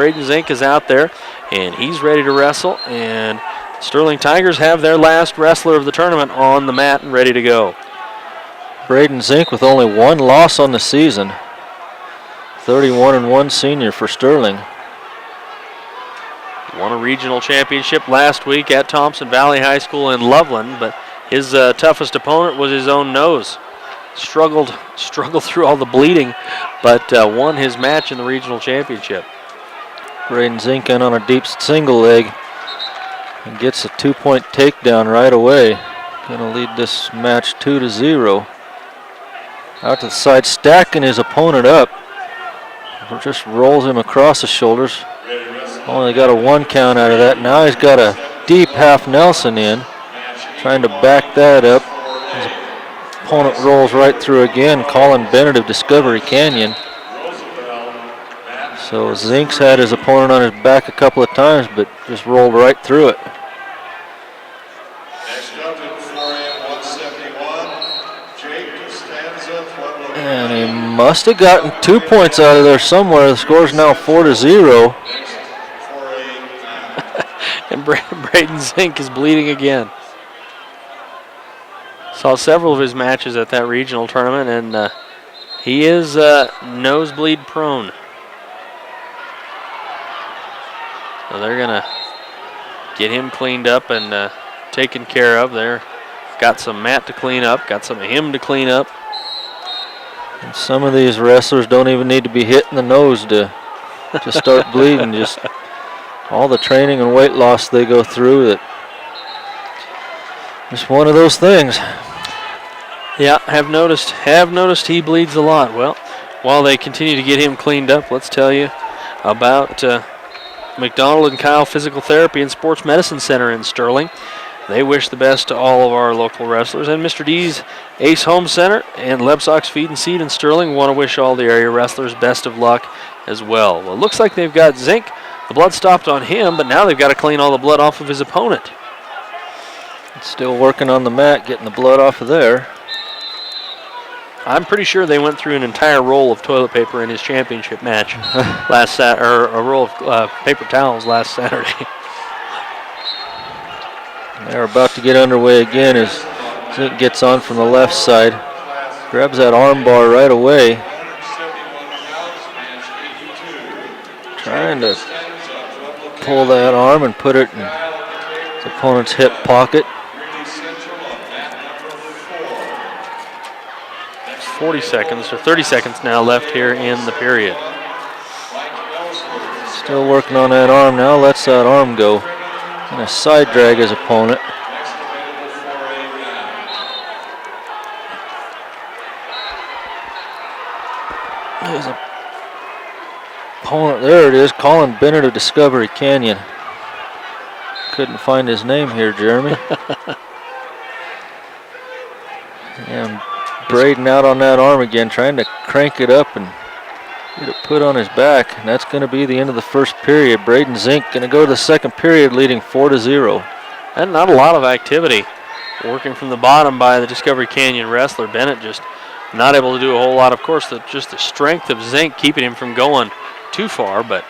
Brayden Zink is out there, and he's ready to wrestle. And Sterling Tigers have their last wrestler of the tournament on the mat and ready to go. Brayden Zink with only one loss on the season. 31-1 senior for Sterling. Won a regional championship last week at Thompson Valley High School in Loveland, but his toughest opponent was his own nose. Struggled through all the bleeding, but won his match in the regional championship. Brayden Zink in on a deep single leg and gets a 2-point takedown right away. Gonna lead this match 2-0. Out to the side, stacking his opponent up. Just rolls him across the shoulders. Only got a 1 count out of that. Now he's got a deep half Nelson in. Trying to back that up. His opponent rolls right through again. Collin Bennett of Discovery Canyon. So Zink's had his opponent on his back a couple of times, but just rolled right through it. And he must have gotten 2 points out of there somewhere. The score's now 4-0. And Brayden Zink is bleeding again. Saw several of his matches at that regional tournament, and he is nosebleed prone. So they're going to get him cleaned up and taken care of there. Got some mat to clean up, got some of him to clean up. And some of these wrestlers don't even need to be hit in the nose to start bleeding. Just all the training and weight loss they go through. That just one of those things. Yeah, have noticed he bleeds a lot. Well, while they continue to get him cleaned up, let's tell you about McDonald and Kyle Physical Therapy and Sports Medicine Center in Sterling. They wish the best to all of our local wrestlers. And Mr. D's Ace Home Center and Lebsox Feed and Seed in Sterling want to wish all the area wrestlers best of luck as well. Well, it looks like they've got Zink. The blood stopped on him, but now they've got to clean all the blood off of his opponent. Still working on the mat, getting the blood off of there. I'm pretty sure they went through an entire roll of toilet paper in his championship match or a roll of paper towels last Saturday. They're about to get underway again as Zink gets on from the left side. Grabs that arm bar right away. Trying to pull that arm and put it in his opponent's hip pocket. 40 seconds or 30 seconds now left here in the period. Still working on that arm now, lets that arm go. And a side drag his opponent. His opponent, there it is, Collin Bennett of Discovery Canyon. Couldn't find his name here, Jeremy. And Brayden out on that arm again, trying to crank it up and get it put on his back. And that's going to be the end of the first period. Brayden Zink going to go to the second period leading 4-0. And not a lot of activity. Working from the bottom by the Discovery Canyon wrestler. Bennett just not able to do a whole lot. Of course, just the strength of Zink keeping him from going too far, but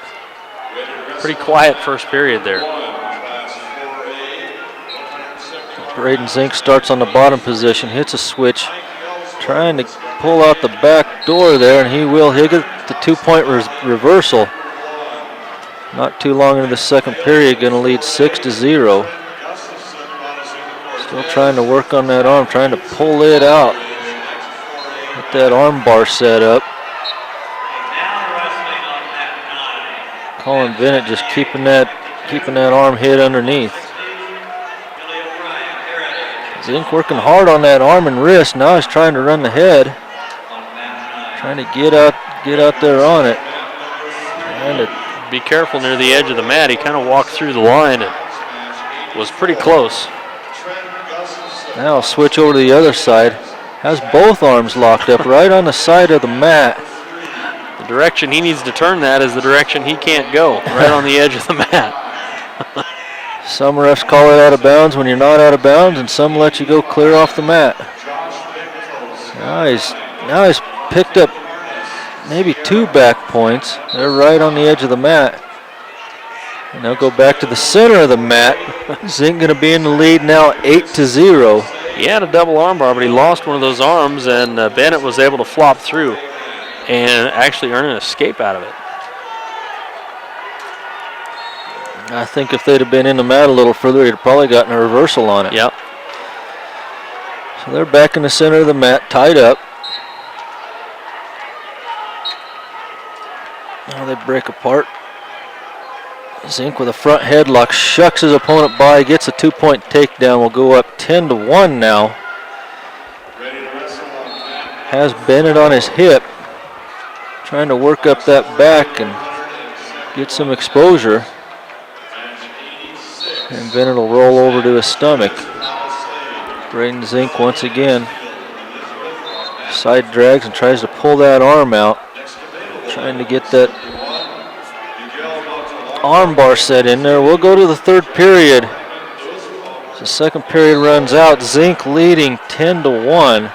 pretty quiet first period there. Brayden Zink starts on the bottom position, hits a switch, trying to pull out the back door there, and he will. He'll get the 2-point reversal. Not too long into the second period, going to lead 6-0. Still trying to work on that arm, trying to pull it out. Get that arm bar set up. Collin Bennett just keeping that arm hid underneath. Zink working hard on that arm and wrist. Now he's trying to run the head. Trying to get out there on it. And be careful near the edge of the mat. He kind of walked through the line and was pretty close. Now I'll switch over to the other side. Has both arms locked up right on the side of the mat. The direction he needs to turn that is the direction he can't go, right on the edge of the mat. Some refs call it out of bounds when you're not out of bounds, and some let you go clear off the mat. Now he's picked up maybe 2 back points. They're right on the edge of the mat. And now go back to the center of the mat. Zink going to be in the lead now 8-0. He had a double arm bar, but he lost one of those arms, and Bennett was able to flop through and actually earn an escape out of it. I think if they'd have been in the mat a little further, he'd have probably gotten a reversal on it. Yep. So they're back in the center of the mat, tied up. Now they break apart. Zink with a front headlock, shucks his opponent by, gets a 2-point takedown. Will go up 10-1 now. Has Bennett on his hip, trying to work up that back and get some exposure. And Bennett will roll over to his stomach. Brayden Zink once again side drags and tries to pull that arm out, trying to get that arm bar set in there. We'll go to the third period. As the second period runs out, Zink leading 10-1.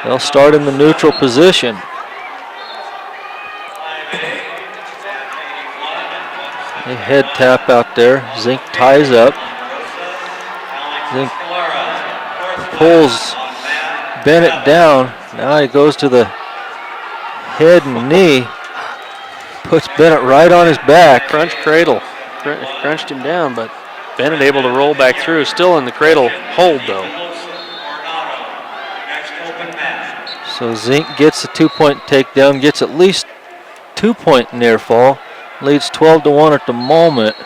They'll start in the neutral position. A head tap out there. Zink ties up. Zink pulls Bennett down. Now he goes to the head and knee. Puts Bennett right on his back. Crunch cradle. Crunched him down, but Bennett able to roll back through. Still in the cradle hold, though. So Zink gets a 2-point takedown, gets at least 2-point near fall. Leads 12-1 at the moment.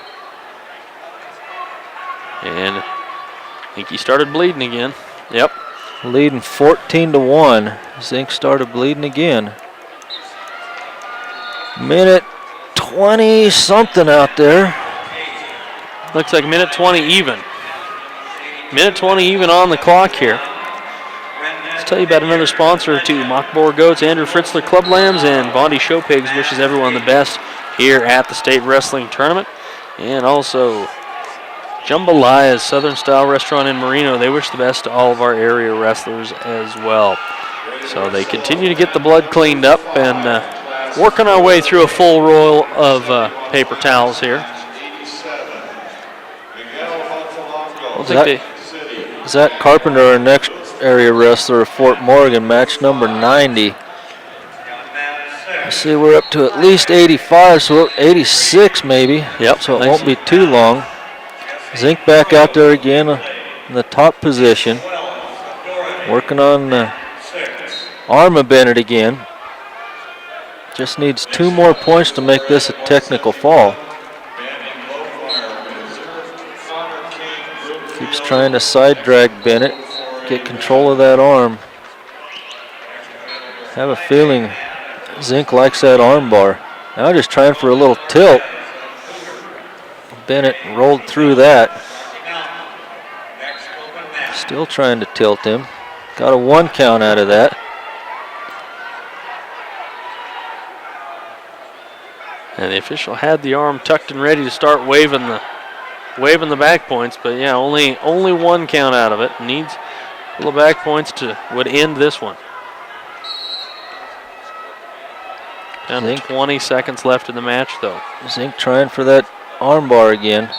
And I think he started bleeding again. Yep. Leading 14-1. Zink started bleeding again. Minute 20 something out there. Looks like minute 20 even. Minute 20 even on the clock here. Let's tell you about another sponsor or two. Mockboar Goats, Andrew Fritzler Club Lambs, and Bondi Show Pigs wishes everyone the best here at the state wrestling tournament. And also Jambalaya, Southern Style Restaurant in Marino. They wish the best to all of our area wrestlers as well. So they continue to get the blood cleaned up and working our way through a full roll of paper towels here. Zach Carpenter, our next area wrestler of Fort Morgan, match number 90. I see we're up to at least 85, so 86 maybe. Yep. So it won't be too long. Zink back out there again in the top position. Working on the arm of Bennett again. Just needs 2 more points to make this a technical fall. Keeps trying to side drag Bennett, get control of that arm. Have a feeling Zink likes that arm bar. Now just trying for a little tilt. Bennett rolled through that. Still trying to tilt him. Got a 1 count out of that. And the official had the arm tucked and ready to start waving the back points, but yeah, only 1 count out of it. Needs a little back points would end this one. Down to 20 seconds left in the match, though. Zink trying for that arm bar again.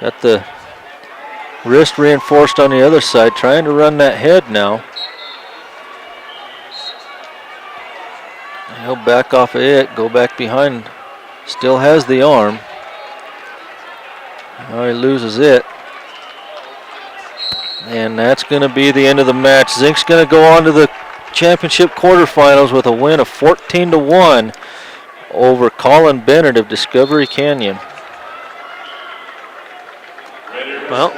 Got the wrist reinforced on the other side, trying to run that head now. He'll back off of it, go back behind. Still has the arm. Now he loses it. And that's going to be the end of the match. Zink's going to go on to the championship quarterfinals with a win of 14-1 over Collin Bennett of Discovery Canyon. Well,